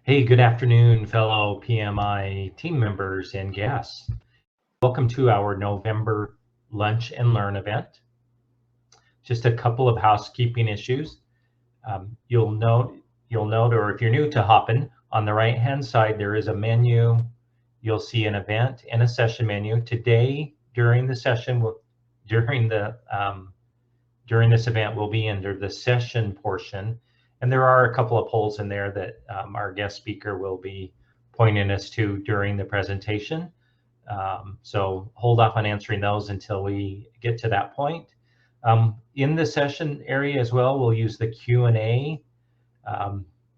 Hey, good afternoon, fellow PMI team members and guests. Welcome to our November Lunch and Learn event. Just a couple of housekeeping issues. You'll note, or if you're new to Hopin, on the right-hand side, there is a menu. You'll see an event and a session menu. Today, during the session, during this event, we'll be under the session portion. And there are a couple of polls in there that our guest speaker will be pointing us to during the presentation. So hold off on answering those until we get to that point. In the session area as well, we'll use the Q&A.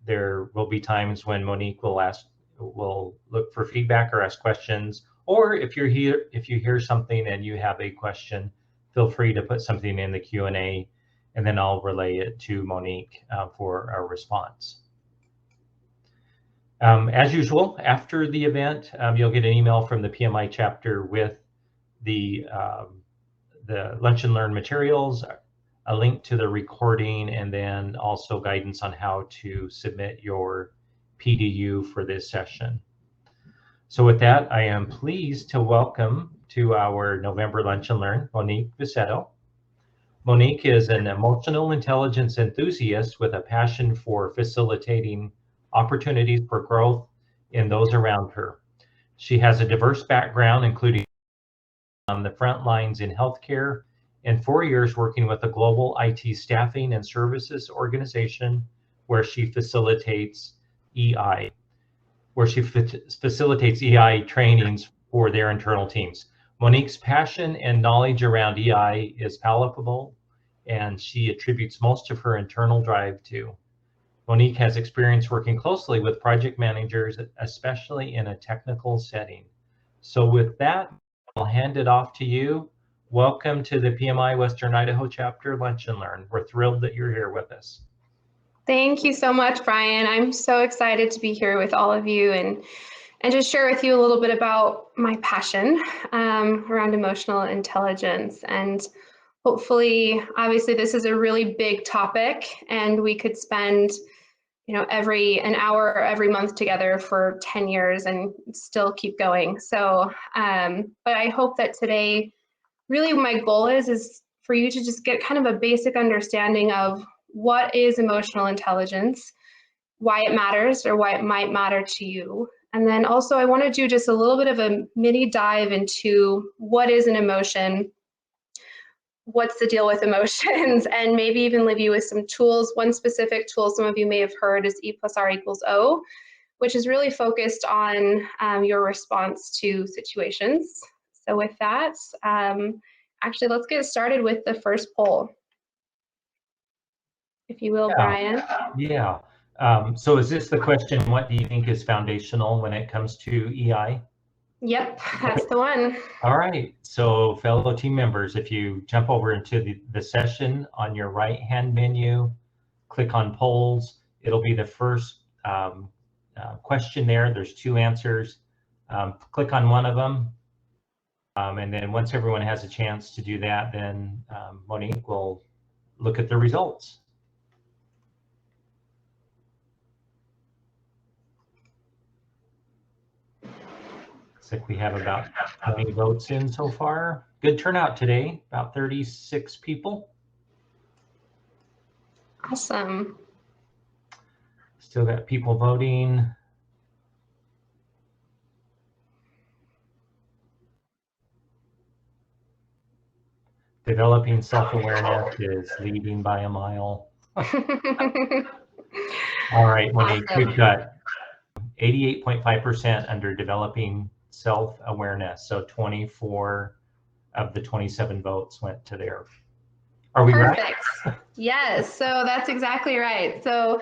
There will be times when Monique will look for feedback or ask questions, or if you hear something and you have a question, feel free to put something in the Q&A, and then I'll relay it to Monique for our response. As usual, after the event, you'll get an email from the PMI chapter with the Lunch and Learn materials, a link to the recording, and then also guidance on how to submit your PDU for this session. So with that, I am pleased to welcome to our November Lunch and Learn, Monique Viscetto. Monique is an emotional intelligence enthusiast with a passion for facilitating opportunities for growth in those around her. She has a diverse background, including on the front lines in healthcare and 4 years working with a global IT staffing and services organization where she facilitates EI, trainings for their internal teams. Monique's passion and knowledge around EI is palpable, and she attributes most of her internal drive to. Monique has experience working closely with project managers, especially in a technical setting. So with that, I'll hand it off to you. Welcome to the PMI Western Idaho chapter Lunch and Learn. We're thrilled that you're here with us. Thank you so much, Brian. I'm so excited to be here with all of you and just share with you a little bit about my passion around emotional intelligence. And hopefully, obviously, this is a really big topic, and we could spend an hour every month together for 10 years and still keep going. So, but I hope that today, really my goal is for you to just get kind of a basic understanding of what is emotional intelligence, why it matters or why it might matter to you. And then also I want to do just a little bit of a mini dive into what is an emotion, what's the deal with emotions, and maybe even leave you with some tools. One specific tool some of you may have heard is E+R=O, which is really focused on your response to situations. So with that, actually, let's get started with the first poll, if you will, Brian. Yeah. So is this the question, what do you think is foundational when it comes to EI? Yep, that's the one. All right. So fellow team members, if you jump over into the session on your right-hand menu, click on polls, it'll be the first question there. There's 2 answers. Click on one of them. And then once everyone has a chance to do that, then Monique will look at the results. Looks like we have about 20 votes in so far. Good turnout today, about 36 people. Awesome. Still got people voting. Developing self-awareness is leading by a mile. All right, Monique, awesome. We've got 88.5% under developing self-awareness. So 24 of the 27 votes went to there. Are we Perfect. Right? Yes, so that's exactly right. So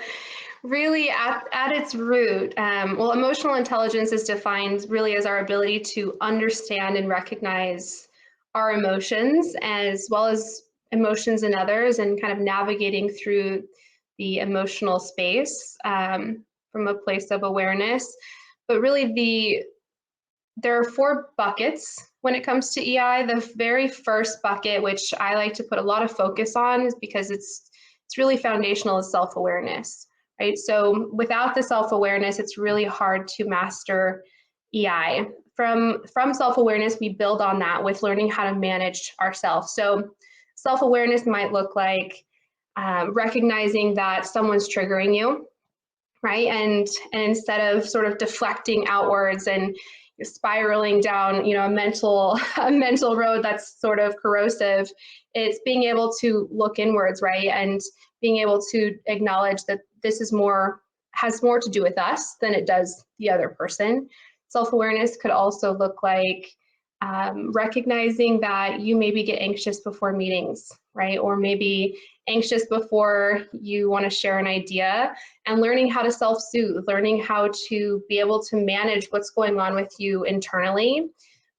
really at its root, well, emotional intelligence is defined really as our ability to understand and recognize our emotions as well as emotions in others, and kind of navigating through the emotional space from a place of awareness. But really there are 4 buckets when it comes to EI. The very first bucket, which I like to put a lot of focus on, is because it's really foundational, is self-awareness. right? So without the self-awareness, it's really hard to master EI. From self-awareness, we build on that with learning how to manage ourselves. So self-awareness might look like recognizing that someone's triggering you, right? And instead of sort of deflecting outwards and spiraling down, a mental road that's sort of corrosive, it's being able to look inwards, right? And being able to acknowledge that this has more to do with us than it does the other person. Self-awareness could also look like recognizing that you maybe get anxious before meetings, right? Or maybe anxious before you want to share an idea, and learning how to self-soothe, learning how to be able to manage what's going on with you internally.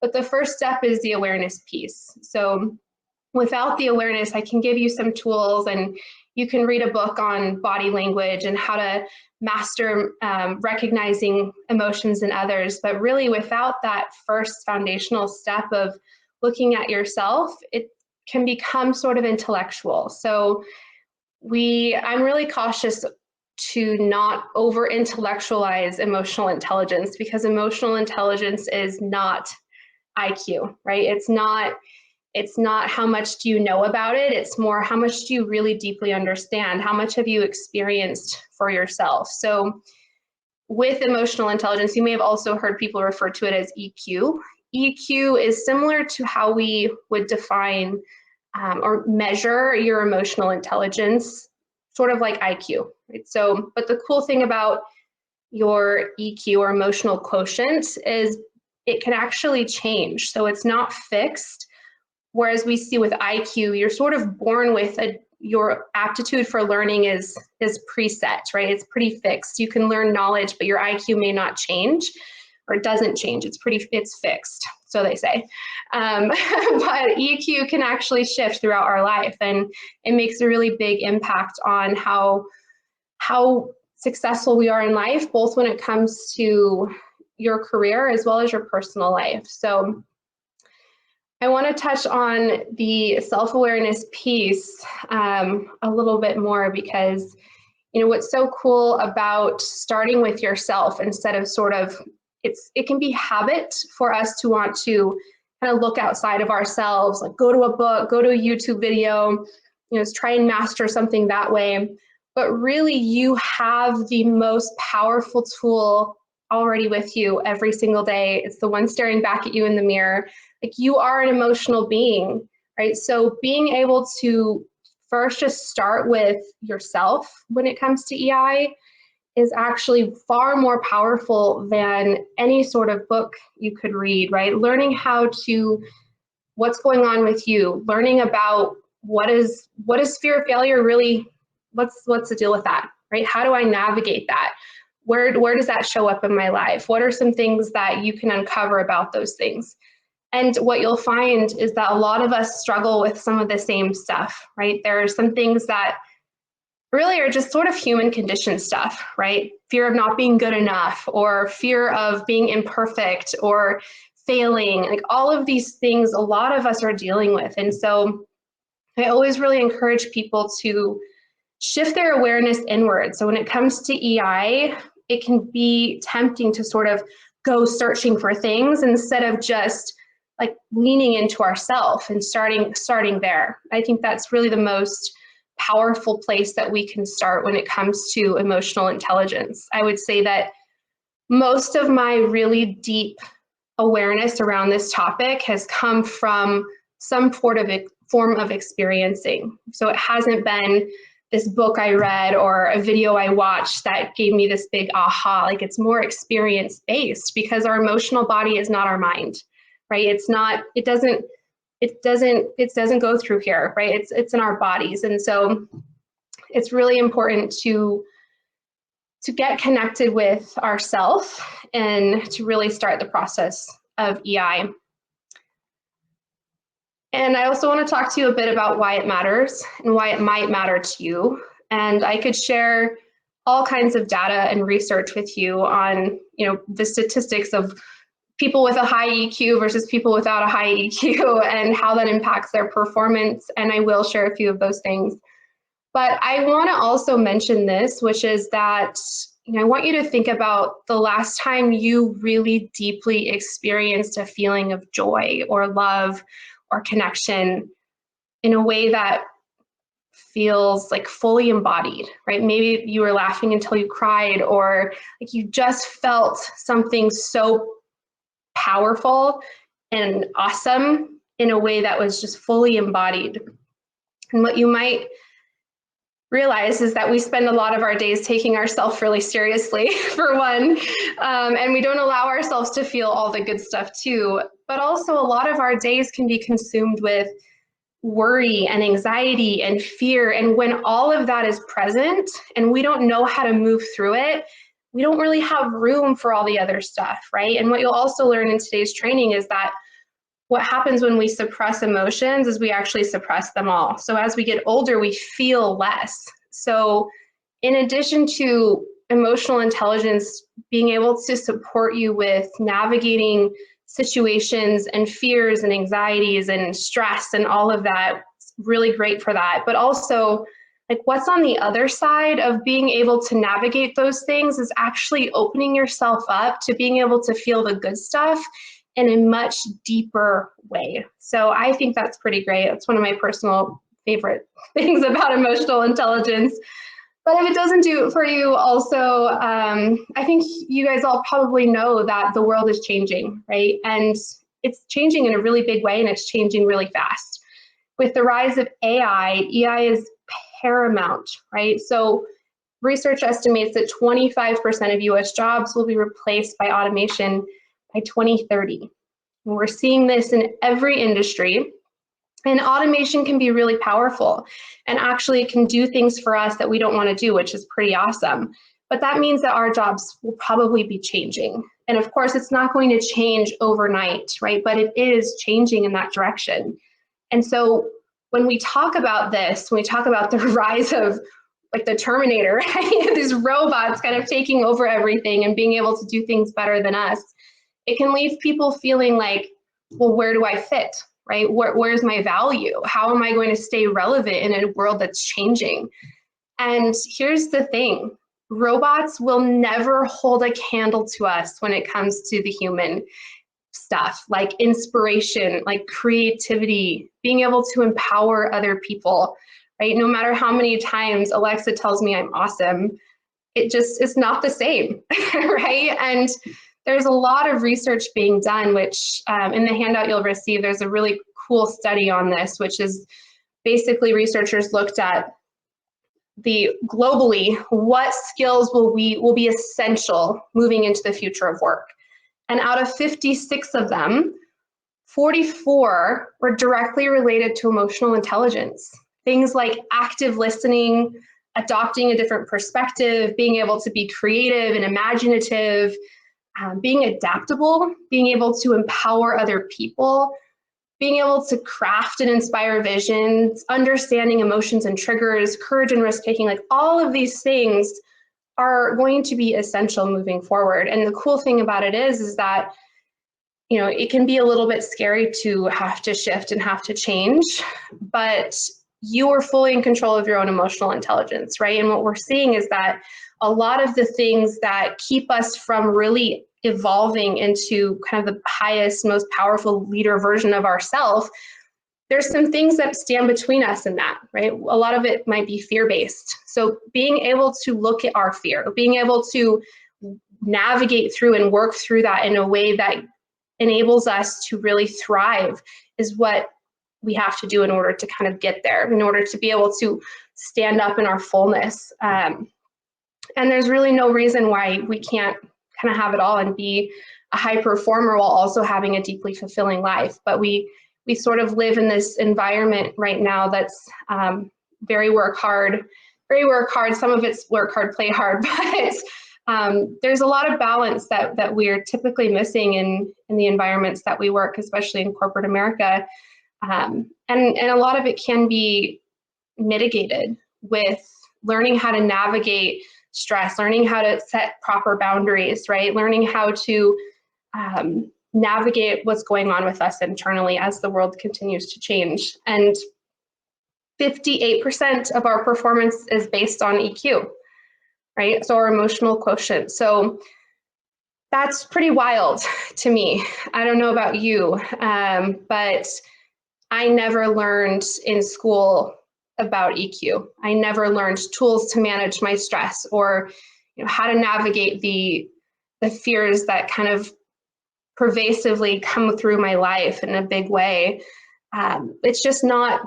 But the first step is the awareness piece. So without the awareness, I can give you some tools, and you can read a book on body language and how to master recognizing emotions in others. But really, without that first foundational step of looking at yourself, it can become sort of intellectual. So I'm really cautious to not over-intellectualize emotional intelligence, because emotional intelligence is not IQ, right? It's not how much do you know about it, it's more how much do you really deeply understand, how much have you experienced for yourself. So with emotional intelligence, you may have also heard people refer to it as EQ. EQ is similar to how we would define or measure your emotional intelligence, sort of like IQ, right? So, but the cool thing about your EQ or emotional quotient is it can actually change. So it's not fixed. Whereas we see with IQ, you're sort of born with your aptitude for learning is preset, right? It's pretty fixed. You can learn knowledge, but your IQ may not change, or it doesn't change. It's fixed, so they say. But EQ can actually shift throughout our life, and it makes a really big impact on how successful we are in life, both when it comes to your career as well as your personal life. So I want to touch on the self-awareness piece a little bit more, because what's so cool about starting with yourself instead of sort of it can be habit for us to want to kind of look outside of ourselves, like go to a book, go to a YouTube video, try and master something that way. But really, you have the most powerful tool already with you every single day. It's the one staring back at you in the mirror. Like, you are an emotional being, right? So being able to first just start with yourself when it comes to EI is actually far more powerful than any sort of book you could read, right? Learning what's going on with you, learning about what is fear of failure really, what's the deal with that, right? How do I navigate that? Where does that show up in my life? What are some things that you can uncover about those things? And what you'll find is that a lot of us struggle with some of the same stuff, right? There are some things that really are just sort of human condition stuff, right? Fear of not being good enough, or fear of being imperfect or failing, like all of these things a lot of us are dealing with. And so I always really encourage people to shift their awareness inward. So when it comes to EI, it can be tempting to sort of go searching for things instead of just like leaning into ourselves and starting there. I think that's really the most powerful place that we can start when it comes to emotional intelligence. I would say that most of my really deep awareness around this topic has come from some form of experiencing. So it hasn't been this book I read or a video I watched that gave me this big aha. Like, it's more experience based, because our emotional body is not our mind, right? It doesn't go through here, right? It's in our bodies. And so it's really important to get connected with ourself and to really start the process of EI. And I also want to talk to you a bit about why it matters and why it might matter to you. And I could share all kinds of data and research with you on, the statistics of people with a high EQ versus people without a high EQ and how that impacts their performance. And I will share a few of those things. But I want to also mention this, which is that I want you to think about the last time you really deeply experienced a feeling of joy or love or connection in a way that feels like fully embodied, right? Maybe you were laughing until you cried, or like you just felt something so powerful and awesome in a way that was just fully embodied. And what you might realize is that we spend a lot of our days taking ourselves really seriously, for one, and we don't allow ourselves to feel all the good stuff too. But also a lot of our days can be consumed with worry and anxiety and fear. And when all of that is present and we don't know how to move through it, we don't really have room for all the other stuff, right? And what you'll also learn in today's training is that what happens when we suppress emotions is we actually suppress them all. So as we get older, we feel less. So in addition to emotional intelligence being able to support you with navigating situations and fears and anxieties and stress and all of that, it's really great for that. But also, like, what's on the other side of being able to navigate those things is actually opening yourself up to being able to feel the good stuff in a much deeper way. So I think that's pretty great. It's one of my personal favorite things about emotional intelligence. But if it doesn't do it for you, also, I think you guys all probably know that the world is changing, right? And it's changing in a really big way, and it's changing really fast. With the rise of AI is paramount, right? So research estimates that 25% of US jobs will be replaced by automation by 2030. And we're seeing this in every industry. And automation can be really powerful, and actually it can do things for us that we don't want to do, which is pretty awesome. But that means that our jobs will probably be changing. And of course, it's not going to change overnight, right? But it is changing in that direction. And so when we talk about this, when we talk about the rise of like the Terminator, right? These robots kind of taking over everything and being able to do things better than us, it can leave people feeling like, well, where do I fit? Right? Where's my value? How am I going to stay relevant in a world that's changing? And here's the thing, robots will never hold a candle to us when it comes to the human stuff, like inspiration, like creativity, being able to empower other people, right? No matter how many times Alexa tells me I'm awesome, it's not the same, right? And there's a lot of research being done, which in the handout you'll receive, there's a really cool study on this, which is basically researchers looked at globally, what skills will be essential moving into the future of work. And out of 56 of them, 44 were directly related to emotional intelligence. Things like active listening, adopting a different perspective, being able to be creative and imaginative, being adaptable, being able to empower other people, being able to craft and inspire visions, understanding emotions and triggers, courage and risk-taking, like all of these things are going to be essential moving forward. And the cool thing about it is that, it can be a little bit scary to have to shift and have to change, but you are fully in control of your own emotional intelligence, right? And what we're seeing is that a lot of the things that keep us from really evolving into kind of the highest, most powerful leader version of ourselves, there's some things that stand between us and that, right? A lot of it might be fear-based. So being able to look at our fear, being able to navigate through and work through that in a way that enables us to really thrive is what we have to do in order to kind of get there, in order to be able to stand up in our fullness. And there's really no reason why we can't kind of have it all and be a high performer while also having a deeply fulfilling life. But we sort of live in this environment right now that's very work hard. Some of it's work hard, play hard, but there's a lot of balance that we're typically missing in the environments that we work, especially in corporate America. And a lot of it can be mitigated with learning how to navigate stress, learning how to set proper boundaries, right? Learning how to navigate what's going on with us internally as the world continues to change. And 58% of our performance is based on EQ, right? So our emotional quotient. So that's pretty wild to me. I don't know about you, but I never learned in school about EQ. I never learned tools to manage my stress, or how to navigate the fears that kind of pervasively come through my life in a big way. It's just not,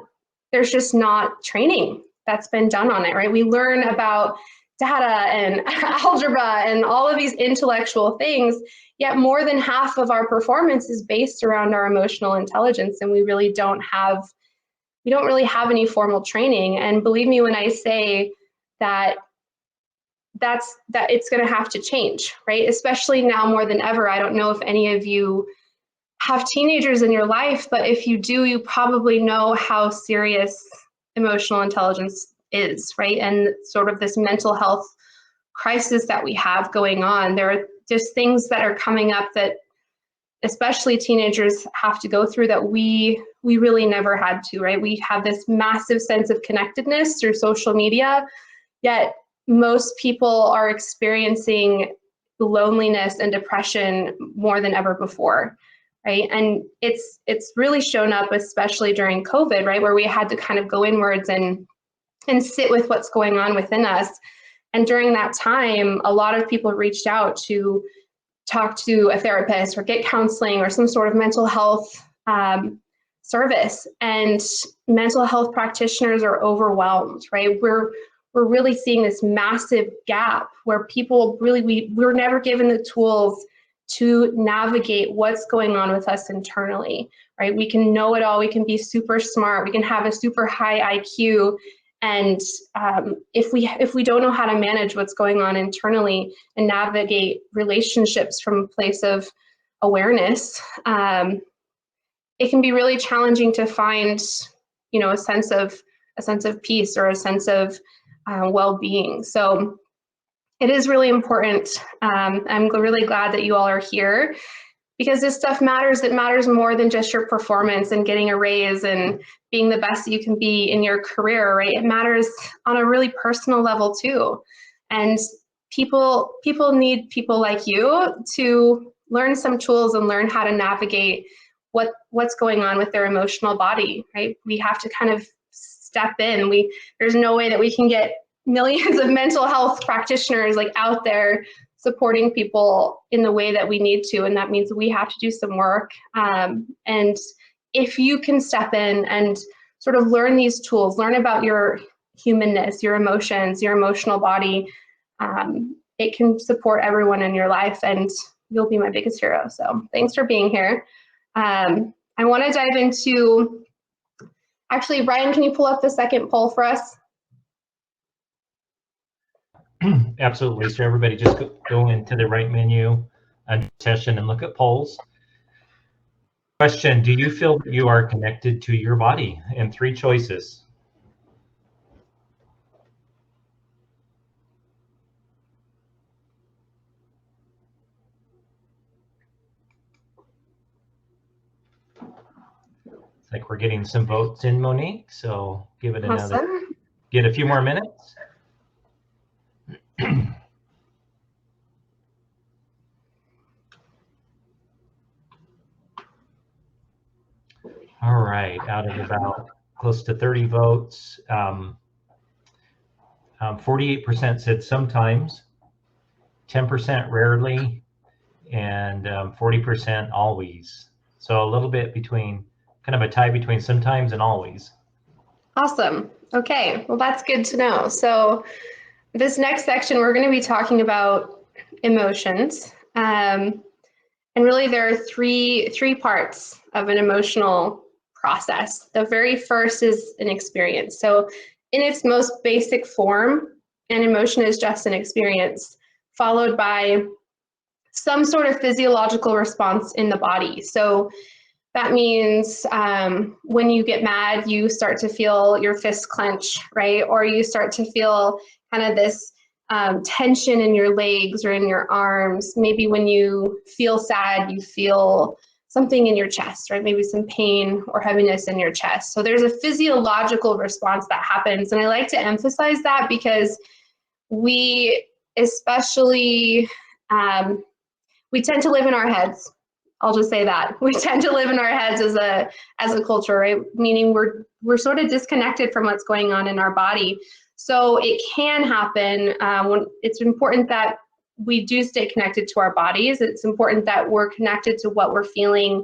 there's just not training that's been done on it, right? We learn about data and algebra and all of these intellectual things, yet more than half of our performance is based around our emotional intelligence, and we really don't really have any formal training. And believe me when I say that it's going to have to change, right? Especially now more than ever. I don't know if any of you have teenagers in your life, but if you do, you probably know how serious emotional intelligence is, right? And sort of this mental health crisis that we have going on. There are just things that are coming up that especially teenagers have to go through that we really never had to, right? We have this massive sense of connectedness through social media, yet most people are experiencing loneliness and depression more than ever before, right? And it's really shown up, especially during COVID, right, where we had to kind of go inwards and sit with what's going on within us. And during that time, a lot of people reached out to talk to a therapist or get counseling or some sort of mental health service. And mental health practitioners are overwhelmed, right? We're really seeing this massive gap where people really, we're never given the tools to navigate what's going on with us internally, right? We can know it all, we can be super smart, we can have a super high IQ, and if we don't know how to manage what's going on internally and navigate relationships from a place of awareness, it can be really challenging to find, a sense of peace or a sense of well-being. So it is really important. I'm really glad that you all are here, because this stuff matters. It matters more than just your performance and getting a raise and being the best that you can be in your career, right? It matters on a really personal level too. And people need people like you to learn some tools and learn how to navigate what's going on with their emotional body, right? We have to kind of step in. There's no way that we can get millions of mental health practitioners like out there supporting people in the way that we need to, and that means we have to do some work. And if you can step in and sort of learn these tools, learn about your humanness, your emotions, your emotional body, it can support everyone in your life, and you'll be my biggest hero. So thanks for being here. I want to dive into, actually, Brian, can you pull up the second poll for us? Absolutely. So everybody just go into the right menu and session and look at polls. Question: do you feel that you are connected to your body? And 3 choices. It's like we're getting some votes in, Monique, so give it another, Awesome. Get a few more minutes. All right, out of about close to 30 votes, 48% said sometimes, 10% rarely, and 40% always. So a little bit between, kind of a tie between sometimes and always. Awesome. Okay, well, that's good to know. So this next section, we're going to be talking about emotions. And really there are three parts of an emotional process. The very first is an experience. So in its most basic form, an emotion is just an experience, followed by some sort of physiological response in the body. So that means when you get mad, you start to feel your fists clench, right? Or you start to feel kind of this tension in your legs or in your arms. Maybe when you feel sad, you feel something in your chest, right? Maybe some pain or heaviness in your chest. So there's a physiological response that happens. And I like to emphasize that because we especially, we tend to live in our heads. I'll just say that. We tend to live in our heads as a culture, right? Meaning we're sort of disconnected from what's going on in our body. So it can happen. When it's important that we do stay connected to our bodies. It's important that we're connected to what we're feeling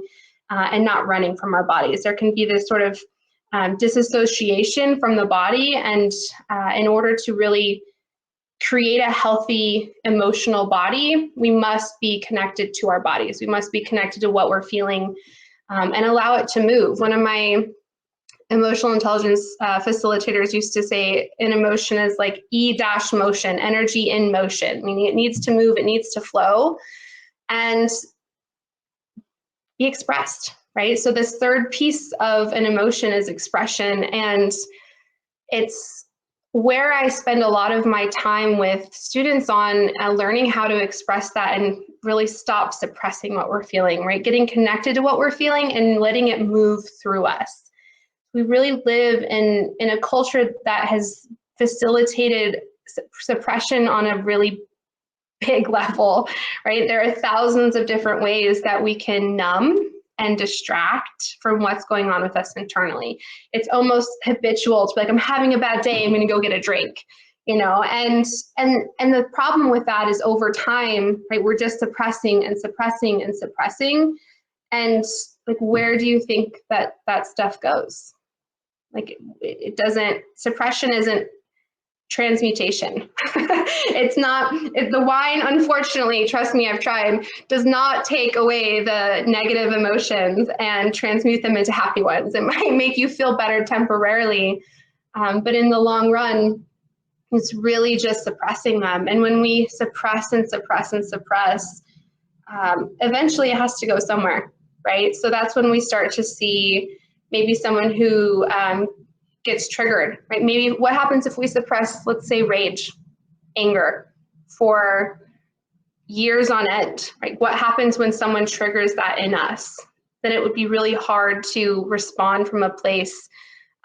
and not running from our bodies. There can be this sort of disassociation from the body, and in order to really create a healthy emotional body, we must be connected to our bodies. We must be connected to what we're feeling and allow it to move. One of my emotional intelligence facilitators used to say an emotion is like E-motion, energy in motion, meaning it needs to move, it needs to flow and be expressed, right? So this third piece of an emotion is expression, and it's where I spend a lot of my time with students on learning how to express that and really stop suppressing what we're feeling, right? Getting connected to what we're feeling and letting it move through us. We really live in a culture that has facilitated suppression on a really big level, right? There are thousands of different ways that we can numb and distract from what's going on with us internally. It's almost habitual to be like, I'm having a bad day, I'm gonna go get a drink, you know? And the problem with that is over time, right, we're just suppressing and suppressing and suppressing. And like, where do you think that stuff goes? Like it doesn't, suppression isn't transmutation. It's not, the wine, unfortunately, trust me, I've tried, does not take away the negative emotions and transmute them into happy ones. It might make you feel better temporarily, but in the long run, it's really just suppressing them. And when we suppress and suppress and suppress, eventually it has to go somewhere, right? So that's when we start to see maybe someone who gets triggered, right? Maybe what happens if we suppress, let's say, rage, anger for years on end, right? What happens when someone triggers that in us? Then it would be really hard to respond from a place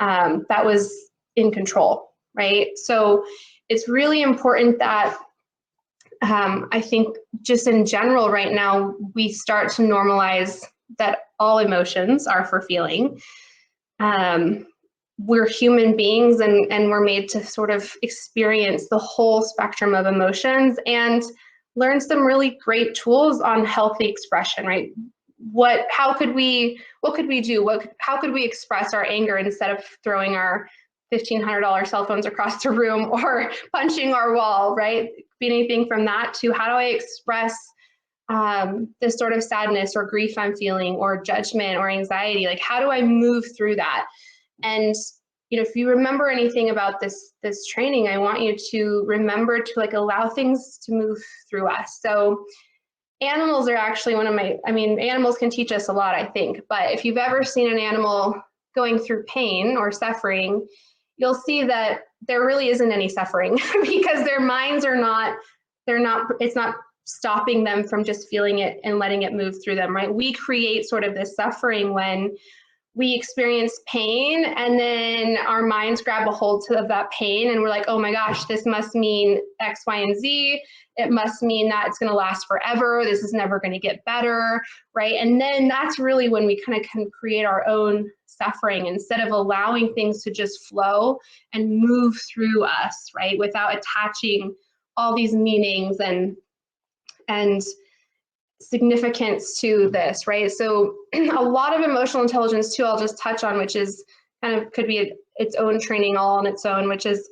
that was in control, right? So it's really important that I think just in general right now, we start to normalize that all emotions are for feeling. We're human beings and we're made to sort of experience the whole spectrum of emotions and learn some really great tools on healthy expression, right? What could we do? How could we express our anger instead of throwing our $1,500 cell phones across the room or punching our wall, right? Be anything from that to how do I express this sort of sadness or grief I'm feeling or judgment or anxiety? Like, how do I move through that? And you know, if you remember anything about this training, I want you to remember to like allow things to move through us. So animals are actually animals can teach us a lot, I think, but if you've ever seen an animal going through pain or suffering, you'll see that there really isn't any suffering because their minds are not, it's not stopping them from just feeling it and letting it move through them, right? We create sort of this suffering when we experience pain and then our minds grab a hold of that pain and we're like, oh my gosh, this must mean X, Y, and Z. It must mean that it's gonna last forever. This is never gonna get better, right? And then that's really when we kind of can create our own suffering instead of allowing things to just flow and move through us, right? Without attaching all these meanings and significance to this, right? So a lot of emotional intelligence too, I'll just touch on, which is kind of could be its own training all on its own, which is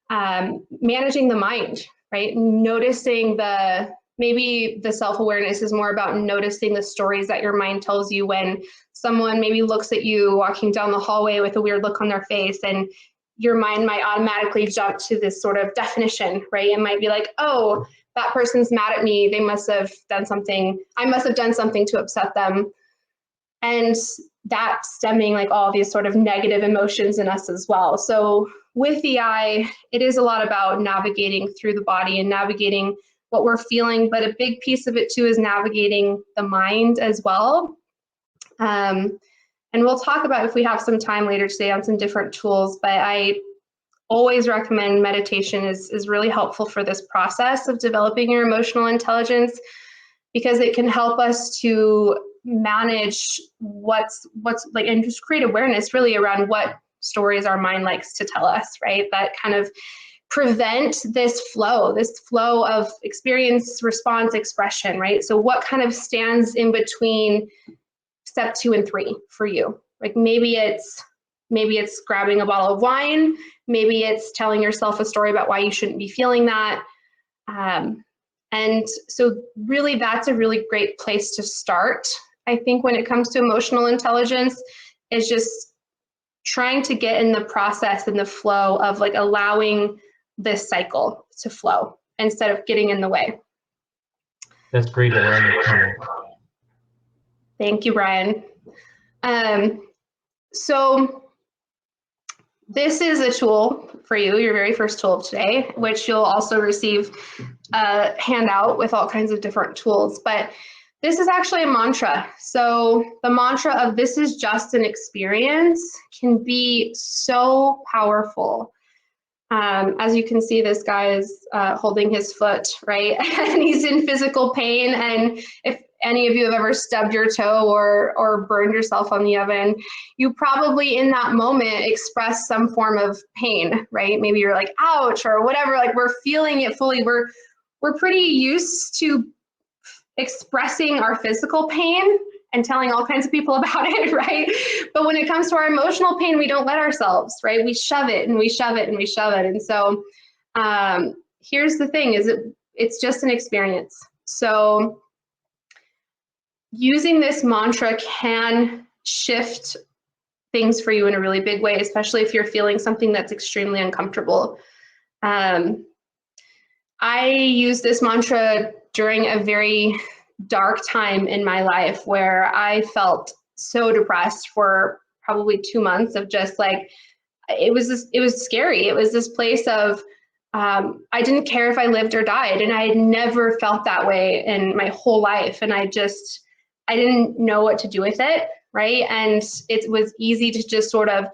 managing the mind, right? Noticing maybe the self-awareness is more about noticing the stories that your mind tells you when someone maybe looks at you walking down the hallway with a weird look on their face, and your mind might automatically jump to this sort of definition, right? It might be like, oh, that person's mad at me, they must have done something, I must have done something to upset them. And that stemming like all these sort of negative emotions in us as well. So with EI, it is a lot about navigating through the body and navigating what we're feeling, but a big piece of it too is navigating the mind as well. And we'll talk about, if we have some time later today, on some different tools, but I always recommend meditation is really helpful for this process of developing your emotional intelligence, because it can help us to manage what's like, and just create awareness really around what stories our mind likes to tell us, right? That kind of prevent this flow of experience, response, expression, right? So what kind of stands in between step 2 and 3 for you? Like maybe it's grabbing a bottle of wine, maybe it's telling yourself a story about why you shouldn't be feeling that. And so really that's a really great place to start. I think when it comes to emotional intelligence, is just trying to get in the process and the flow of like allowing this cycle to flow instead of getting in the way. That's great awareness. Thank you, Brian. So this is a tool for you, your very first tool of today, which you'll also receive a handout with all kinds of different tools. But this is actually a mantra. So the mantra of "this is just an experience" can be so powerful. As you can see, this guy is holding his foot, right? And he's in physical pain. And if any of you have ever stubbed your toe or burned yourself on the oven, you probably in that moment express some form of pain, right? Maybe you're like, ouch, or whatever, like we're feeling it fully. We're pretty used to expressing our physical pain and telling all kinds of people about it, right? But when it comes to our emotional pain, we don't let ourselves, right? We shove it and we shove it and we shove it. And so here's the thing, is it's just an experience. So using this mantra can shift things for you in a really big way, especially if you're feeling something that's extremely uncomfortable. I use this mantra during a very dark time in my life where I felt so depressed for probably 2 months of just like, it was scary. It was this place of, I didn't care if I lived or died, and I had never felt that way in my whole life. And I didn't know what to do with it, right? And it was easy to just sort of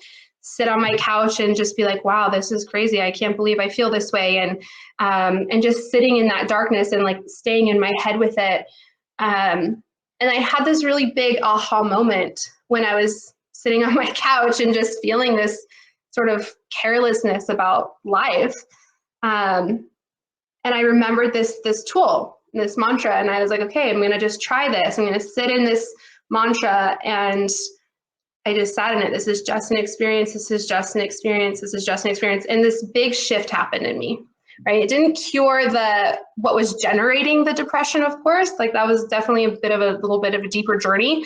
sit on my couch and just be like, wow, this is crazy. I can't believe I feel this way. And just sitting in that darkness and like staying in my head with it. And I had this really big aha moment when I was sitting on my couch and just feeling this sort of carelessness about life. And I remembered this tool, this mantra, and I was like, okay, I'm going to just try this. I'm going to sit in this mantra, and I just sat in it. This is just an experience. This is just an experience. This is just an experience. And this big shift happened in me, right? It didn't cure what was generating the depression, of course. Like that was definitely a little bit of a deeper journey.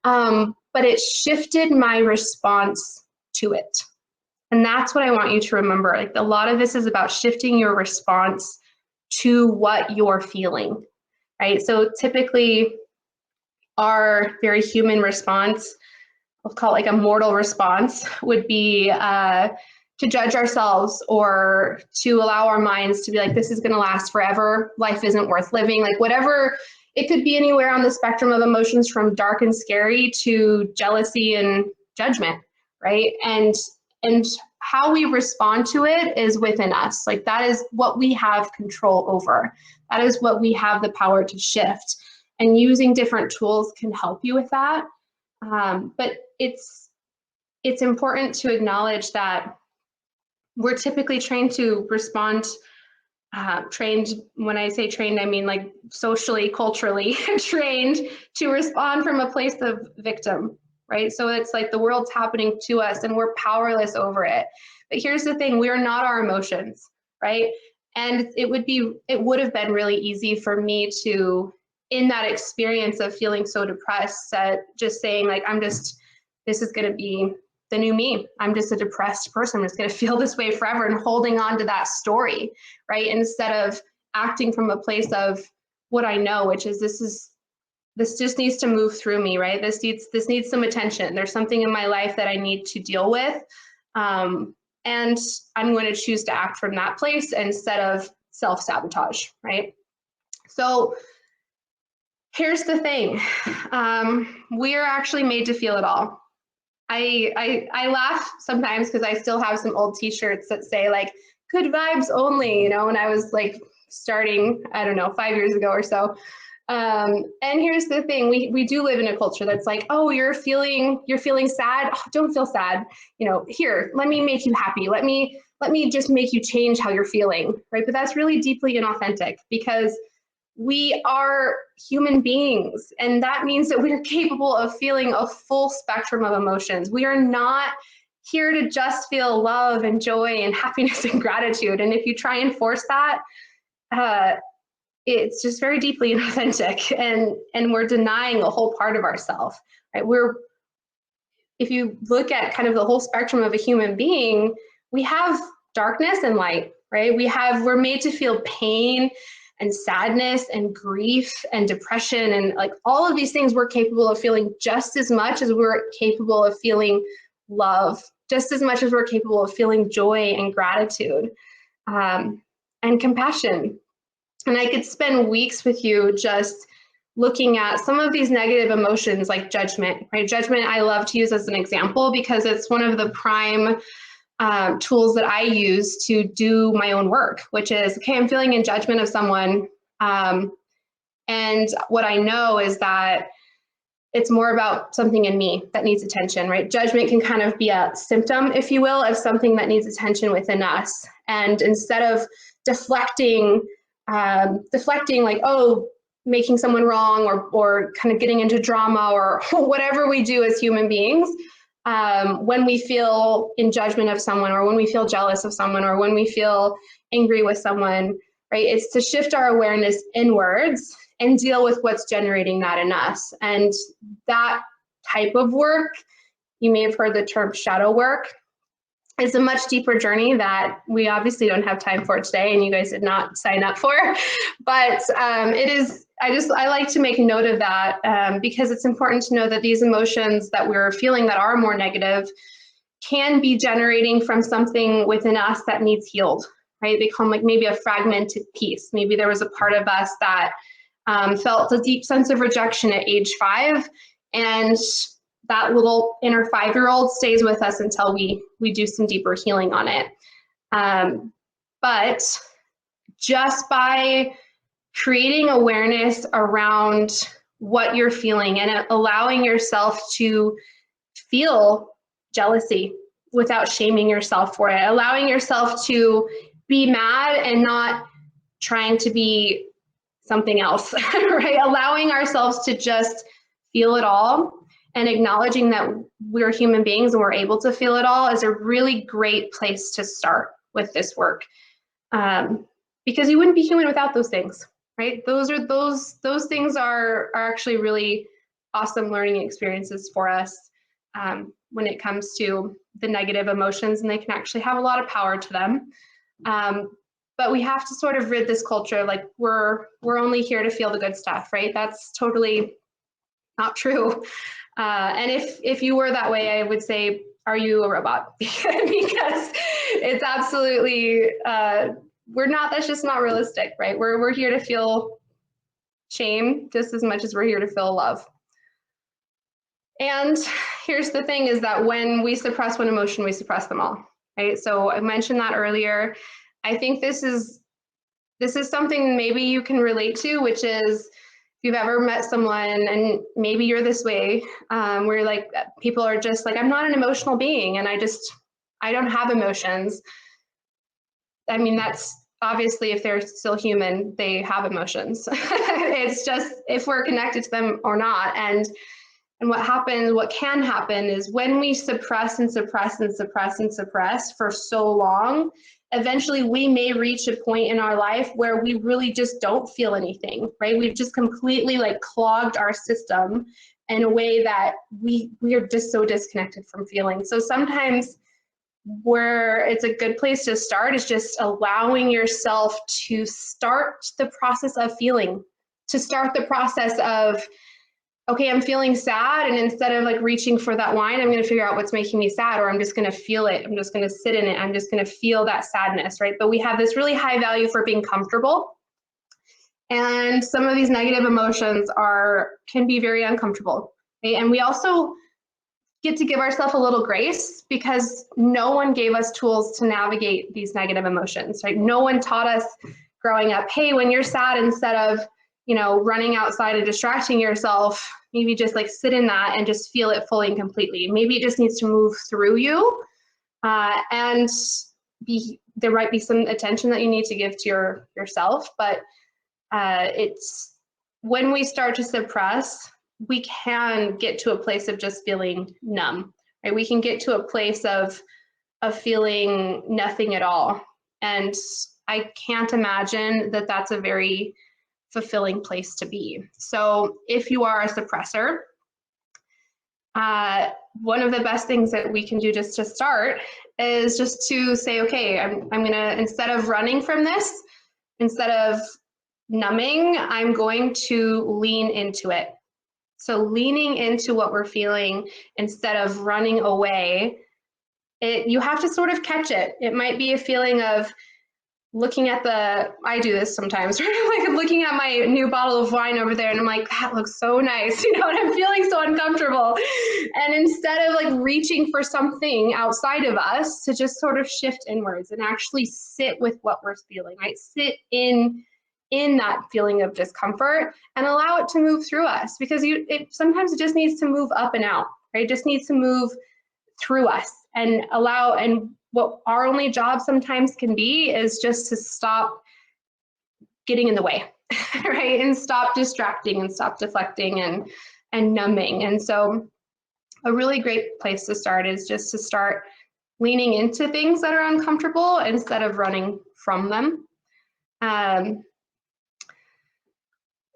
But it shifted my response to it. And that's what I want you to remember. Like a lot of this is about shifting your response to what you're feeling, right? So typically our very human response, we'll call it like a mortal response, would be to judge ourselves or to allow our minds to be like, this is going to last forever. Life isn't worth living. Like whatever, it could be anywhere on the spectrum of emotions from dark and scary to jealousy and judgment, right? And how we respond to it is within us. Like that is what we have control over. That is what we have the power to shift. And using different tools can help you with that. But it's important to acknowledge that we're typically trained to respond, trained, when I say trained, I mean like socially, culturally trained to respond from a place of victim, right? So it's like the world's happening to us and we're powerless over it. But here's the thing, we are not our emotions, right? And it would have been really easy for me to, in that experience of feeling so depressed, just saying like, this is going to be the new me. I'm just a depressed person. I'm just going to feel this way forever and holding on to that story, right? Instead of acting from a place of what I know, which is this just needs to move through me, right? This needs some attention. There's something in my life that I need to deal with. And I'm going to choose to act from that place instead of self-sabotage, right? So Here's the thing. We are actually made to feel it all. I laugh sometimes because I still have some old t-shirts that say like good vibes only, you know, when I was like starting, I don't know, 5 years ago or so. And here's the thing, we do live in a culture that's like, oh, you're feeling sad. Oh, don't feel sad. You know, here, let me make you happy. Let me just make you change how you're feeling, right? But that's really deeply inauthentic because we are human beings, and that means that we are capable of feeling a full spectrum of emotions. We are not here to just feel love and joy and happiness and gratitude. And if you try and force that, it's just very deeply inauthentic, and we're denying a whole part of ourselves, right? If you look at kind of the whole spectrum of a human being, we have darkness and light, right? We're made to feel pain and sadness and grief and depression, and like all of these things we're capable of feeling just as much as we're capable of feeling love, just as much as we're capable of feeling joy and gratitude, and compassion. And I could spend weeks with you just looking at some of these negative emotions like judgment, right? Judgment I love to use as an example because it's one of the prime tools that I use to do my own work, which is, okay, I'm feeling in judgment of someone. And what I know is that it's more about something in me that needs attention, right? Judgment can kind of be a symptom, if you will, of something that needs attention within us. And instead of deflecting like, oh, making someone wrong or kind of getting into drama or whatever we do as human beings, when we feel in judgment of someone, or when we feel jealous of someone, or when we feel angry with someone, right? It's to shift our awareness inwards and deal with what's generating that in us. And that type of work, you may have heard the term shadow work, is a much deeper journey that we obviously don't have time for today, and you guys did not sign up for. But it is, I like to make a note of that because it's important to know that these emotions that we're feeling that are more negative can be generating from something within us that needs healed, right? They come like maybe a fragmented piece. Maybe there was a part of us that felt a deep sense of rejection at age 5, and that little inner 5-year-old stays with us until we do some deeper healing on it. But just by creating awareness around what you're feeling and allowing yourself to feel jealousy without shaming yourself for it, allowing yourself to be mad and not trying to be something else, right? Allowing ourselves to just feel it all and acknowledging that we're human beings and we're able to feel it all is a really great place to start with this work. Because you wouldn't be human without those things, right? Those things are actually really awesome learning experiences for us when it comes to the negative emotions, and they can actually have a lot of power to them. But we have to sort of rid this culture like we're only here to feel the good stuff, right? That's totally not true. And if you were that way, I would say, are you a robot? Because it's absolutely, that's just not realistic, right? We're here to feel shame just as much as we're here to feel love. And here's the thing is that when we suppress one emotion, we suppress them all, right? So I mentioned that earlier. I think this is something maybe you can relate to, which is if you've ever met someone and maybe you're this way, where like people are just like, I'm not an emotional being and I don't have emotions. I mean, that's obviously if they're still human, they have emotions. It's just if we're connected to them or not. And what can happen is when we suppress and suppress and suppress and suppress for so long, eventually we may reach a point in our life where we really just don't feel anything, right? We've just completely like clogged our system in a way that we are just so disconnected from feeling. So sometimes where it's a good place to start is just allowing yourself to start the process of feeling, to start the process of, okay, I'm feeling sad, and instead of like reaching for that wine, I'm going to figure out what's making me sad, or I'm just going to feel it. I'm just going to sit in it. I'm just going to feel that sadness, right? But we have this really high value for being comfortable. And some of these negative emotions can be very uncomfortable. Okay? And we also get to give ourselves a little grace because no one gave us tools to navigate these negative emotions, right? No one taught us growing up, hey, when you're sad, instead of, running outside and distracting yourself, maybe just like sit in that and just feel it fully and completely. Maybe it just needs to move through you. And there might be some attention that you need to give to yourself, but it's when we start to suppress, we can get to a place of just feeling numb, right? We can get to a place of feeling nothing at all. And I can't imagine that that's a very fulfilling place to be. So if you are a suppressor, one of the best things that we can do just to start is just to say, okay, I'm gonna, instead of running from this, instead of numbing, I'm going to lean into it. So leaning into what we're feeling instead of running away, you have to sort of catch it. It might be a feeling of looking at I do this sometimes, like looking at my new bottle of wine over there and I'm like, that looks so nice, and I'm feeling so uncomfortable. And instead of like reaching for something outside of us, to just sort of shift inwards and actually sit with what we're feeling, right? Sit in that feeling of discomfort and allow it to move through us, because sometimes it just needs to move up and out, right? It just needs to move through us and what our only job sometimes can be is just to stop getting in the way, right? And stop distracting and stop deflecting and numbing. And so a really great place to start is just to start leaning into things that are uncomfortable instead of running from them. And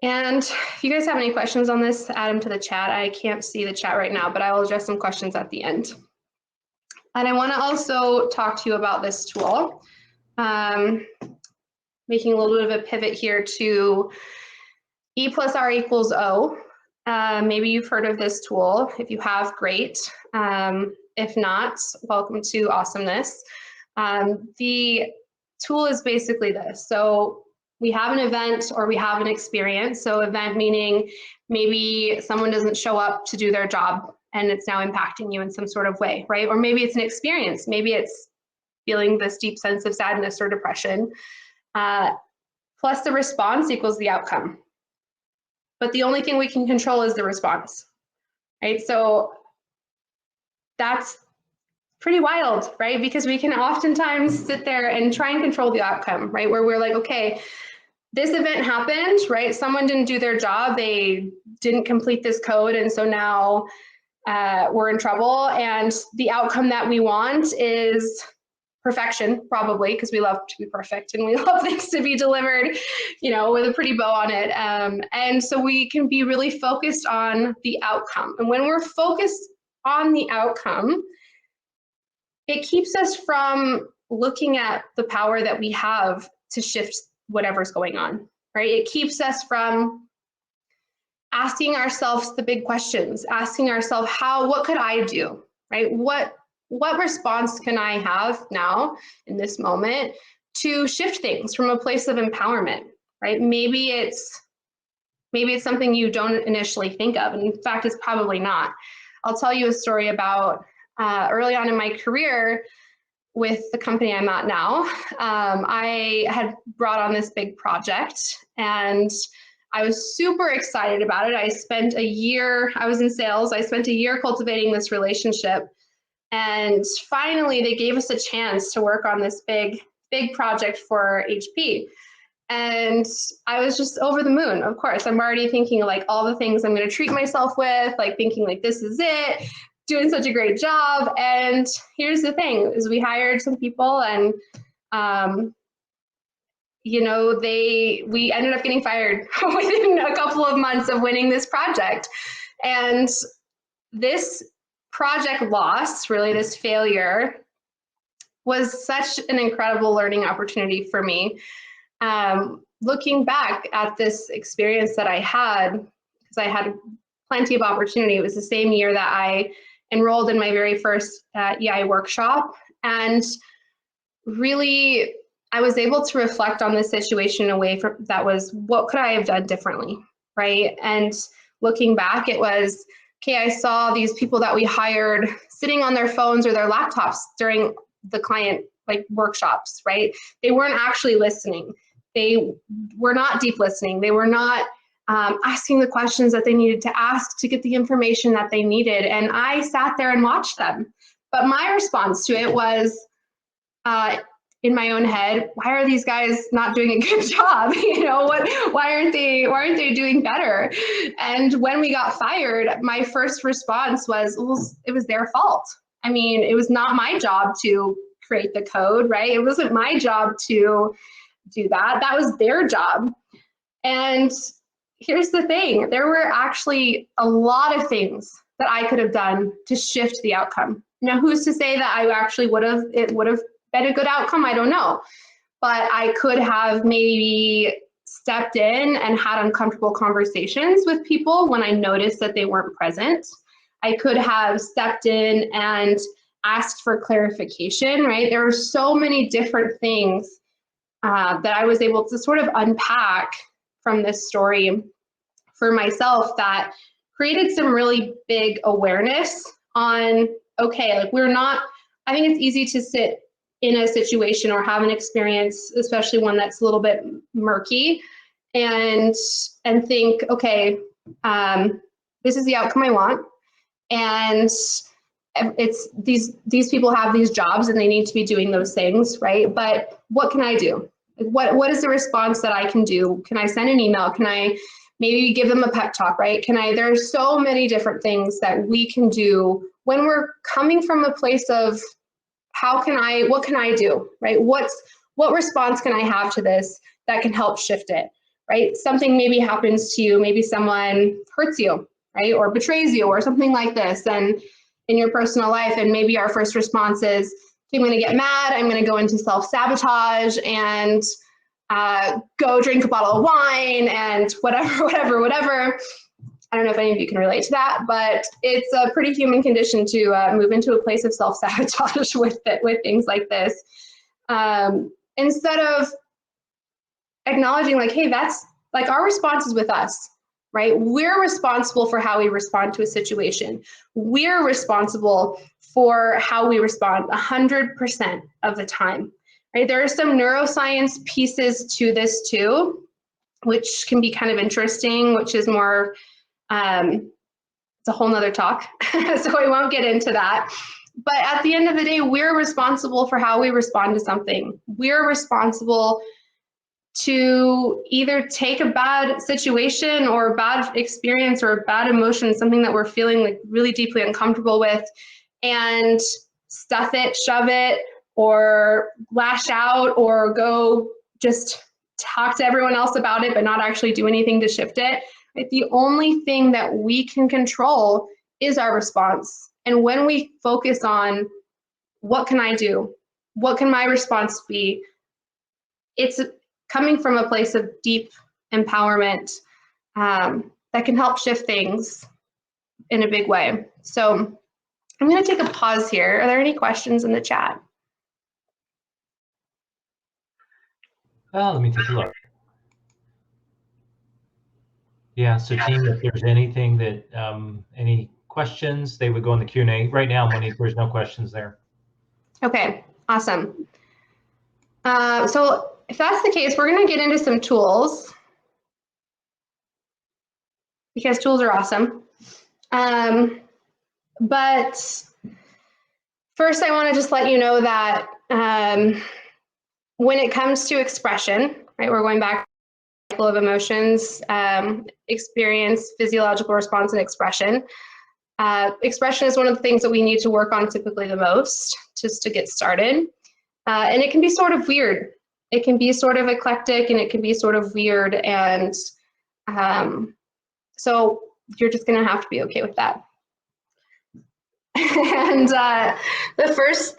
if you guys have any questions on this, add them to the chat. I can't see the chat right now, but I will address some questions at the end. And I want to also talk to you about this tool, making a little bit of a pivot here to E plus R equals O. Maybe you've heard of this tool. If you have, great. If not, welcome to awesomeness. The tool is basically this. So we have an event or we have an experience. So event meaning maybe someone doesn't show up to do their job and it's now impacting you in some sort of way, right? Or maybe it's an experience. Maybe it's feeling this deep sense of sadness or depression. Plus the response equals the outcome. But the only thing we can control is the response, right? So that's pretty wild, right? Because we can oftentimes sit there and try and control the outcome, right? Where we're like, okay, this event happened, right? Someone didn't do their job. They didn't complete this code. And so now we're in trouble. And the outcome that we want is perfection, probably, because we love to be perfect and we love things to be delivered, with a pretty bow on it. And so we can be really focused on the outcome. And when we're focused on the outcome, it keeps us from looking at the power that we have to shift whatever's going on, right? It keeps us from asking ourselves the big questions, asking ourselves, what could I do, right? What response can I have now in this moment to shift things from a place of empowerment, right? Maybe it's something you don't initially think of. And in fact, it's probably not. I'll tell you a story about early on in my career with the company I'm at now. I had brought on this big project and I was super excited about it. I was in sales. I spent a year cultivating this relationship. And finally, they gave us a chance to work on this big project for HP. And I was just over the moon, of course. I'm already thinking like all the things I'm going to treat myself with, like thinking like this is it, doing such a great job. And here's the thing, is we hired some people and we ended up getting fired within a couple of months of winning this project. And this project loss, really this failure, was such an incredible learning opportunity for me. Looking back at this experience that I had, because I had plenty of opportunity, it was the same year that I enrolled in my very first EI workshop. And really, I was able to reflect on the situation in a way that was, what could I have done differently, right? And looking back, it was, okay, I saw these people that we hired sitting on their phones or their laptops during the client workshops, right? They weren't actually listening. They were not deep listening. They were not asking the questions that they needed to ask to get the information that they needed. And I sat there and watched them. But my response to it was, in my own head, why are these guys not doing a good job? Why aren't they doing better? And when we got fired, my first response was, well, it was their fault. I mean, it was not my job to create the code, right? It wasn't my job to do that. That was their job. And here's the thing, there were actually a lot of things that I could have done to shift the outcome. Now, who's to say that it would have been a good outcome? I don't know. But I could have maybe stepped in and had uncomfortable conversations with people when I noticed that they weren't present. I could have stepped in and asked for clarification, right? There were so many different things that I was able to sort of unpack from this story for myself that created some really big awareness on, okay, I think it's easy to sit in a situation or have an experience, especially one that's a little bit murky, and think, okay, this is the outcome I want, and it's these people have these jobs and they need to be doing those things, right? But what can I do? What is the response that I can do? Can I send an email? Can I maybe give them a pep talk, right? There's so many different things that we can do when we're coming from a place of what can I do, right? What response can I have to this that can help shift it, right? Something maybe happens to you, maybe someone hurts you, right? Or betrays you or something like this, and in your personal life, and maybe our first response is, okay, I'm gonna get mad, I'm gonna go into self-sabotage and go drink a bottle of wine and whatever. I don't know if any of you can relate to that, but it's a pretty human condition to move into a place of self-sabotage with things like this. Instead of acknowledging hey, that's our response is with us, right? We're responsible for how we respond to a situation. We're responsible for how we respond 100% of the time, right? There are some neuroscience pieces to this too, which can be kind of interesting, which is more, it's a whole nother talk, so I won't get into that. But at the end of the day, we're responsible for how we respond to something. We're responsible to either take a bad situation or a bad experience or a bad emotion, something that we're feeling really deeply uncomfortable with, and stuff it, shove it, or lash out, or go just talk to everyone else about it, but not actually do anything to shift it. Right? The only thing that we can control is our response. And when we focus on what can I do? What can my response be? It's coming from a place of deep empowerment that can help shift things in a big way. So I'm going to take a pause here. Are there any questions in the chat? Well, let me take a look. Yeah, so team, if there's anything that, any questions, they would go in the Q&A. Right now, Monique, there's no questions there. Okay, awesome. So if that's the case, we're going to get into some tools, because tools are awesome. But first, I want to just let you know that when it comes to expression, right, we're going back to the cycle of emotions, experience, physiological response, and expression. Expression is one of the things that we need to work on typically the most, just to get started. And it can be sort of weird. It can be sort of eclectic, and it can be sort of weird. And so you're just going to have to be okay with that. And the first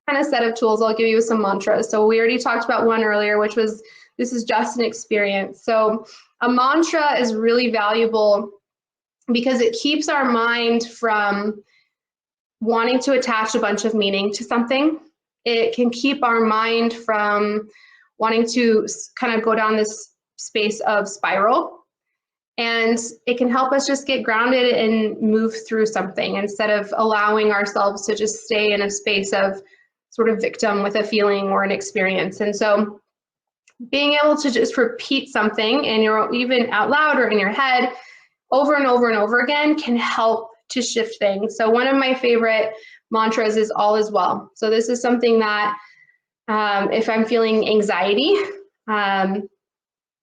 kind of set of tools, I'll give you some mantras. So we already talked about one earlier, which was, this is just an experience. So a mantra is really valuable because it keeps our mind from wanting to attach a bunch of meaning to something. it can keep our mind from wanting to kind of go down this space of spiral. And it can help us just get grounded and move through something instead of allowing ourselves to just stay in a space of sort of victim with a feeling or an experience. And so being able to just repeat something in your, even out loud or in your head over and over and over again can help to shift things. So one of my favorite mantras is all is well. So this is something that if I'm feeling anxiety,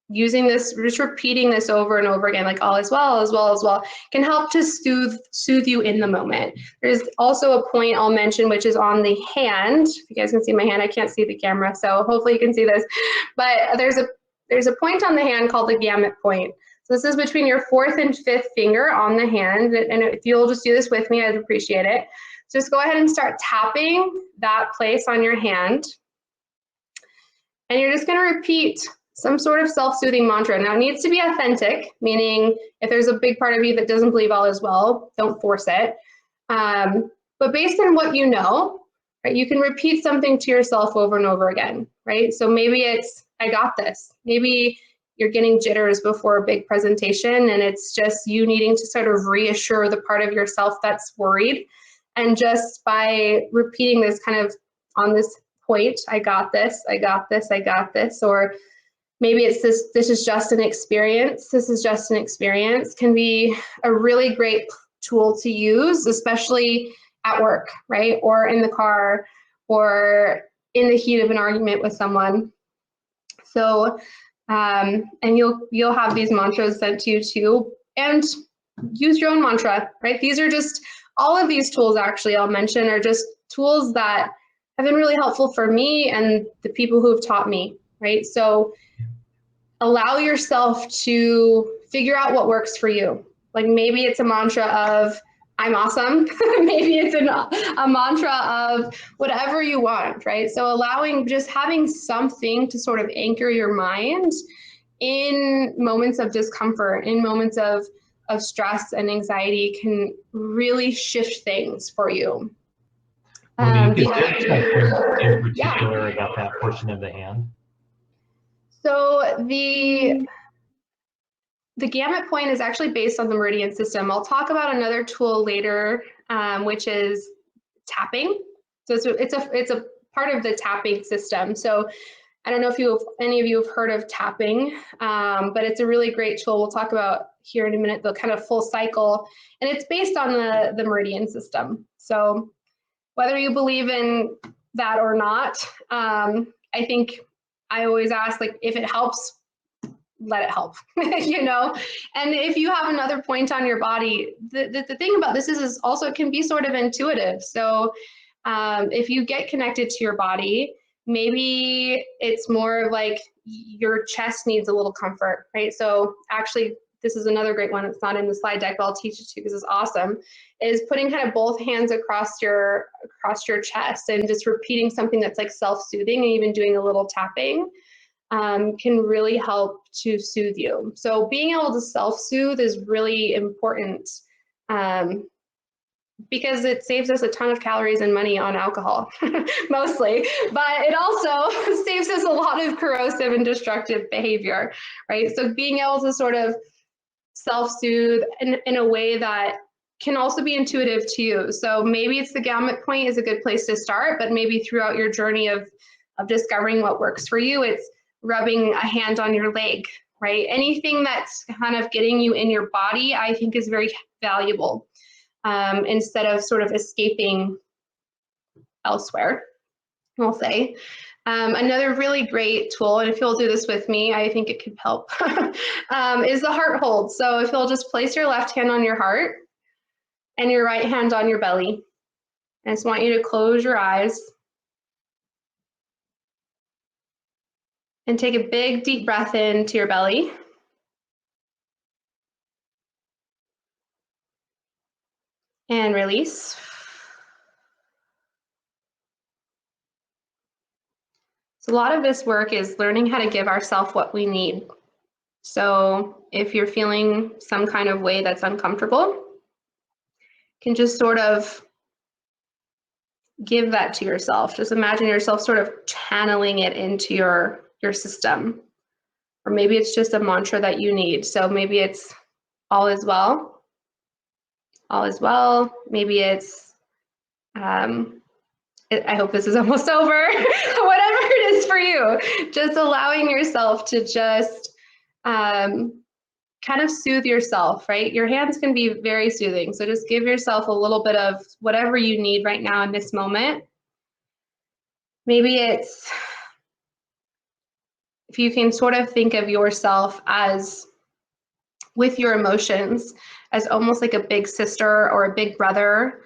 using this, just repeating this over and over again, like all is well, as well, as well, can help to soothe you in the moment. There's also a point I'll mention, which is on the hand. If you guys can see my hand, I can't see the camera, so hopefully you can see this. But there's a point on the hand called the gamut point. So this is between your 4th and 5th finger on the hand, and if you'll just do this with me, I'd appreciate it. Just go ahead and start tapping that place on your hand. And you're just going to repeat some sort of self-soothing mantra. Now, it needs to be authentic, meaning if there's a big part of you that doesn't believe all is well, don't force it. But based on what you know, right, you can repeat something to yourself over and over again, right? So maybe it's, I got this. Maybe you're getting jitters before a big presentation and it's just you needing to sort of reassure the part of yourself that's worried. And just by repeating this kind of on this point, I got this, I got this, I got this, or maybe it's this is just an experience, this is just an experience, can be a really great tool to use, especially at work, right? Or in the car, or in the heat of an argument with someone. So, and you'll have these mantras sent to you too, and use your own mantra, right? These are just, all of these tools actually I'll mention are just tools that have been really helpful for me and the people who have taught me, right? So allow yourself to figure out what works for you. Like maybe it's a mantra of, I'm awesome. Maybe it's a mantra of whatever you want, right? So just having something to sort of anchor your mind in moments of discomfort, in moments of stress and anxiety can really shift things for you. Monique, is there something in particular about that portion of the hand? So the gamut point is actually based on the meridian system. I'll talk about another tool later, which is tapping. So it's a part of the tapping system. So I don't know if any of you have heard of tapping, but it's a really great tool. We'll talk about here in a minute the kind of full cycle, and it's based on the meridian system. So whether you believe in that or not, I think I always ask, like, if it helps, let it help, you know? And if you have another point on your body, the thing about this is also it can be sort of intuitive. So if you get connected to your body, maybe it's more like your chest needs a little comfort, right? So actually, this is another great one. It's not in the slide deck, but I'll teach it to you because it's awesome, is putting kind of both hands across your chest and just repeating something that's like self-soothing and even doing a little tapping can really help to soothe you. So being able to self-soothe is really important because it saves us a ton of calories and money on alcohol, mostly, but it also saves us a lot of corrosive and destructive behavior, right? So being able to sort of self-soothe in a way that can also be intuitive to you. So maybe it's the gamut point is a good place to start, but maybe throughout your journey of discovering what works for you, it's rubbing a hand on your leg, right? Anything that's kind of getting you in your body, I think is very valuable instead of sort of escaping elsewhere, we'll say. Another really great tool, and if you'll do this with me, I think it could help, is the heart hold. So if you'll just place your left hand on your heart and your right hand on your belly. I just want you to close your eyes and take a big deep breath into your belly. And release. So a lot of this work is learning how to give ourselves what we need. So if you're feeling some kind of way that's uncomfortable, you can just sort of give that to yourself. Just imagine yourself sort of channeling it into your system. Or maybe it's just a mantra that you need. So maybe it's all is well. All is well. Maybe it's, I hope this is almost over. Whatever it is for you, just allowing yourself to just kind of soothe yourself, right? Your hands can be very soothing. So just give yourself a little bit of whatever you need right now in this moment. Maybe it's, if you can sort of think of yourself as, with your emotions, as almost like a big sister or a big brother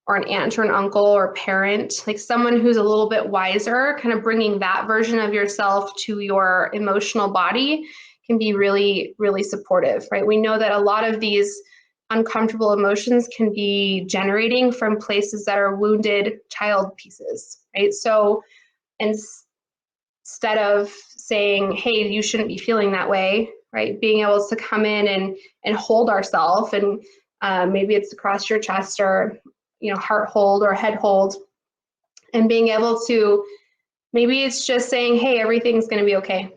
or an aunt or an uncle or parent, like someone who's a little bit wiser, kind of bringing that version of yourself to your emotional body can be really, really supportive, right? We know that a lot of these uncomfortable emotions can be generating from places that are wounded child pieces, right? So instead of saying, hey, you shouldn't be feeling that way, right? Being able to come in and hold ourselves, and maybe it's across your chest or, you know, heart hold or head hold, and being able to, maybe it's just saying, hey, everything's going to be okay,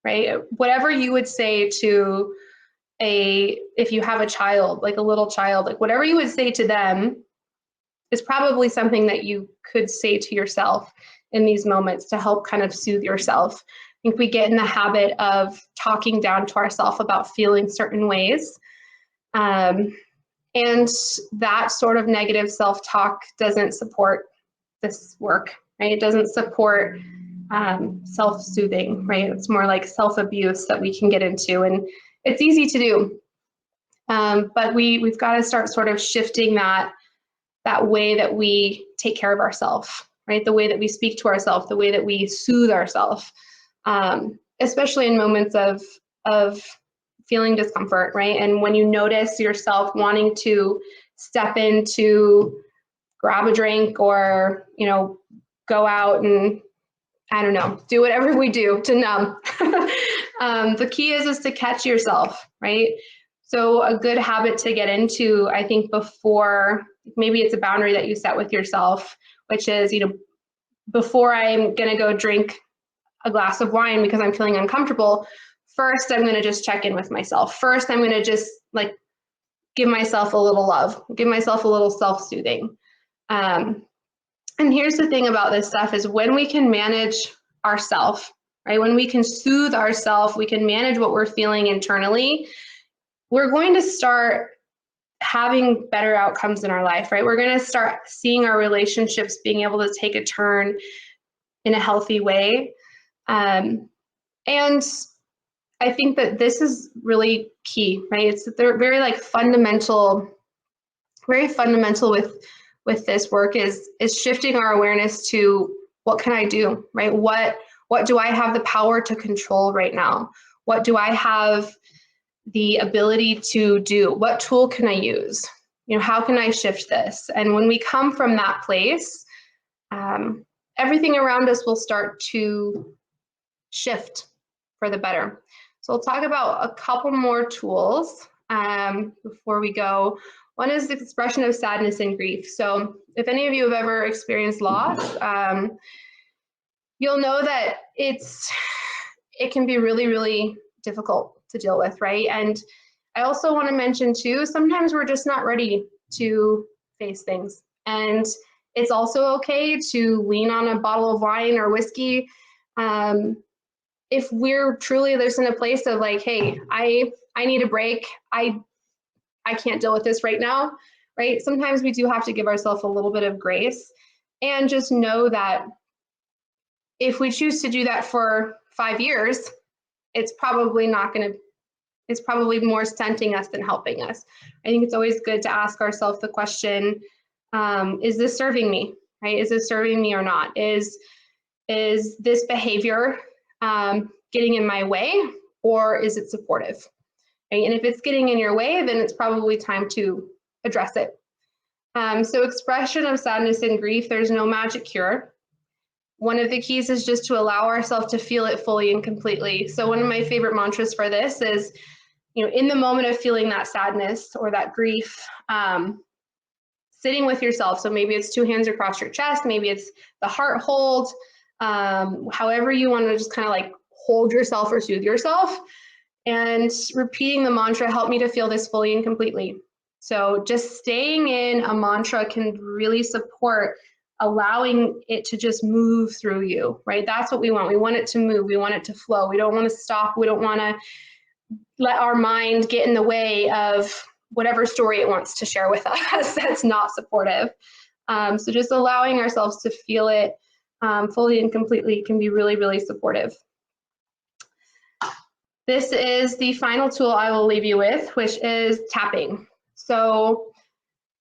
right? Whatever you would say to if you have a child, like a little child, like whatever you would say to them is probably something that you could say to yourself in these moments to help kind of soothe yourself. I think we get in the habit of talking down to ourselves about feeling certain ways. And that sort of negative self-talk doesn't support this work, right? It doesn't support self-soothing, right? It's more like self-abuse that we can get into, and it's easy to do. But we've got to start sort of shifting that way that we take care of ourselves, right? The way that we speak to ourselves, the way that we soothe ourselves, especially in moments of feeling discomfort, right? And when you notice yourself wanting to step in to grab a drink or, you know, go out and, I don't know, do whatever we do to numb. The key is to catch yourself, right? So a good habit to get into, I think, before, maybe it's a boundary that you set with yourself, which is, you know, before I'm gonna go drink a glass of wine because I'm feeling uncomfortable, first I'm gonna just check in with myself. First, I'm gonna just like give myself a little love, give myself a little self-soothing. And here's the thing about this stuff is when we can manage ourself, right? When we can soothe ourself, we can manage what we're feeling internally, we're going to start having better outcomes in our life, right? We're going to start seeing our relationships being able to take a turn in a healthy way. And I think that this is really key, right? They're very like fundamental, very fundamental with this work is shifting our awareness to what can I do, right? What do I have the power to control right now? What do I have the ability to do? What tool can I use? You know, how can I shift this? And when we come from that place, everything around us will start to shift for the better. So we'll talk about a couple more tools before we go. One is the expression of sadness and grief. So if any of you have ever experienced loss, you'll know that it can be really, really difficult to deal with, right? And I also want to mention too, sometimes we're just not ready to face things. And it's also okay to lean on a bottle of wine or whiskey. If we're truly there's in a place of like, hey, I need a break. I can't deal with this right now, right? Sometimes we do have to give ourselves a little bit of grace and just know that if we choose to do that for 5 years, it's probably more stunting us than helping us. I think it's always good to ask ourselves the question, is this serving me, right? Is this serving me or not? Is this behavior getting in my way, or is it supportive? Right? And if it's getting in your way, then it's probably time to address it. So expression of sadness and grief, there's no magic cure. One of the keys is just to allow ourselves to feel it fully and completely. So one of my favorite mantras for this is, you know, in the moment of feeling that sadness or that grief, sitting with yourself. So maybe it's 2 hands across your chest, maybe it's the heart hold, however you want to just kind of like hold yourself or soothe yourself. And repeating the mantra, help me to feel this fully and completely. So just staying in a mantra can really support allowing it to just move through you, right? That's what we want. We want it to move. We want it to flow. We don't want to stop. We don't want to let our mind get in the way of whatever story it wants to share with us that's not supportive. So just allowing ourselves to feel it fully and completely can be really, really supportive. This is the final tool I will leave you with, which is tapping. So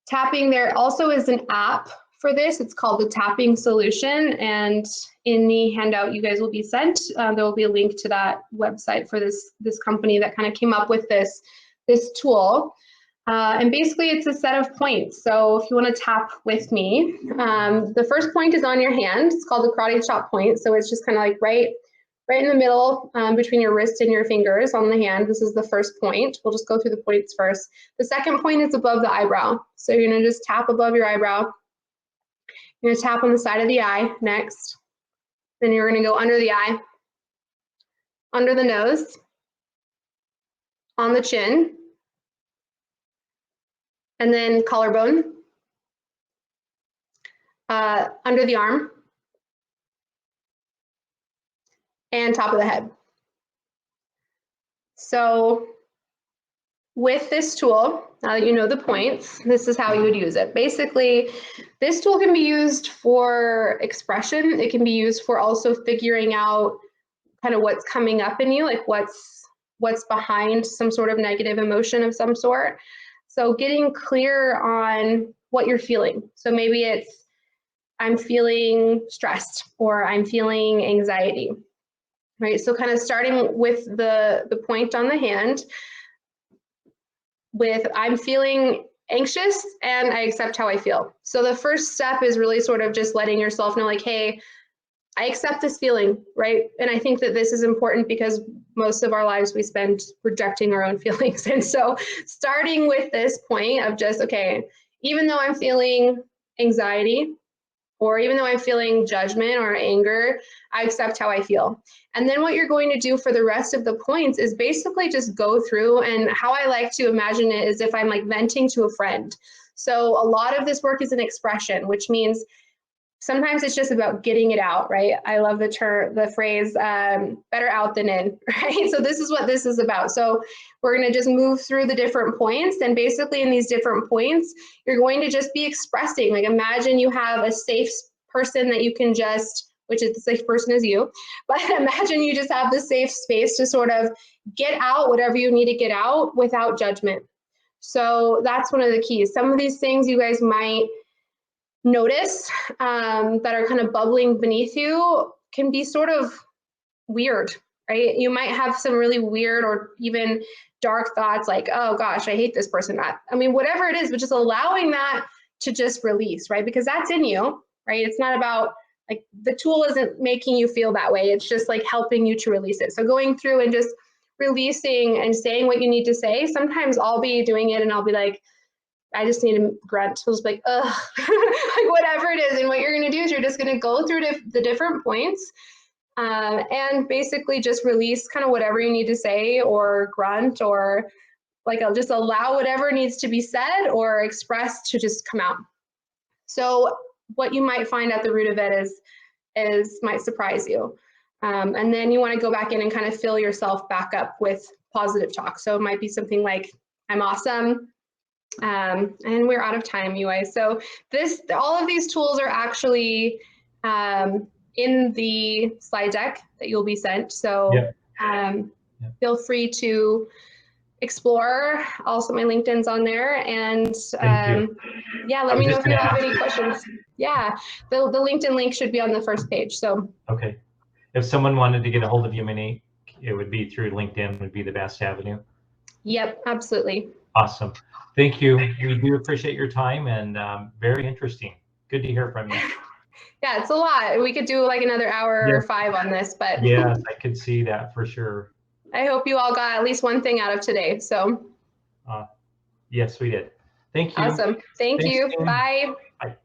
tapping, there also is an app for this. It's called the Tapping Solution. And in the handout you guys will be sent, there will be a link to that website for this company that kind of came up with this tool. And basically it's a set of points. So if you want to tap with me, the first point is on your hand. It's called the karate chop point. So it's just kind of like right in the middle, between your wrist and your fingers on the hand. This is the first point. We'll just go through the points first. The second point is above the eyebrow. So you're going to just tap above your eyebrow. You're going to tap on the side of the eye next. Then you're going to go under the eye, under the nose, on the chin, and then collarbone, under the arm, and top of the head. So with this tool, now that you know the points, this is how you would use it. Basically, this tool can be used for expression. It can be used for also figuring out kind of what's coming up in you, like what's behind some sort of negative emotion of some sort. So getting clear on what you're feeling. So maybe it's, I'm feeling stressed or I'm feeling anxiety, right? So kind of starting with the point on the hand with, I'm feeling anxious and I accept how I feel. So the first step is really sort of just letting yourself know, like, hey, I accept this feeling, right? And I think that this is important because most of our lives we spend rejecting our own feelings. And so starting with this point of just, okay, even though I'm feeling anxiety, or even though I'm feeling judgment or anger, I accept how I feel. And then what you're going to do for the rest of the points is basically just go through, and how I like to imagine it is if I'm like venting to a friend. So a lot of this work is an expression, which means sometimes it's just about getting it out, right? I love the phrase, better out than in, right? So this is what this is about. So we're gonna just move through the different points, and basically in these different points, you're going to just be expressing. Like imagine you have a safe person that you can just, which is the safe person is you, but imagine you just have the safe space to sort of get out whatever you need to get out without judgment. So that's one of the keys. Some of these things you guys might notice that are kind of bubbling beneath you can be sort of weird, right? You might have some really weird or even dark thoughts like, oh gosh, I hate this person. I mean, whatever it is, but just allowing that to just release, right? Because that's in you, right? It's not about, like, the tool isn't making you feel that way. It's just like helping you to release it. So going through and just releasing and saying what you need to say. Sometimes I'll be doing it and I'll be like, I just need to grunt. So it's like, ugh, like whatever it is. And what you're going to do is you're just going to go through the different points and basically just release kind of whatever you need to say, or grunt, or like I'll just allow whatever needs to be said or expressed to just come out. So what you might find at the root of it is might surprise you. And then you want to go back in and kind of fill yourself back up with positive talk. So it might be something like, I'm awesome. And we're out of time, you guys. So all of these tools are actually in the slide deck that you'll be sent. So feel free to explore. Also, my LinkedIn's on there, and yeah, let me know if you have any questions. Yeah, the LinkedIn link should be on the first page. So okay, if someone wanted to get a hold of you, Monique, it would be through LinkedIn would be the best avenue. Yep, absolutely. Awesome. Thank you. We do appreciate your time, and very interesting. Good to hear from you. Yeah, it's a lot. We could do like another hour or 5 on this, but yes, I could see that for sure. I hope you all got at least one thing out of today. So yes, we did. Thank you. Awesome. Thank Thanks, you. team. Bye. Bye.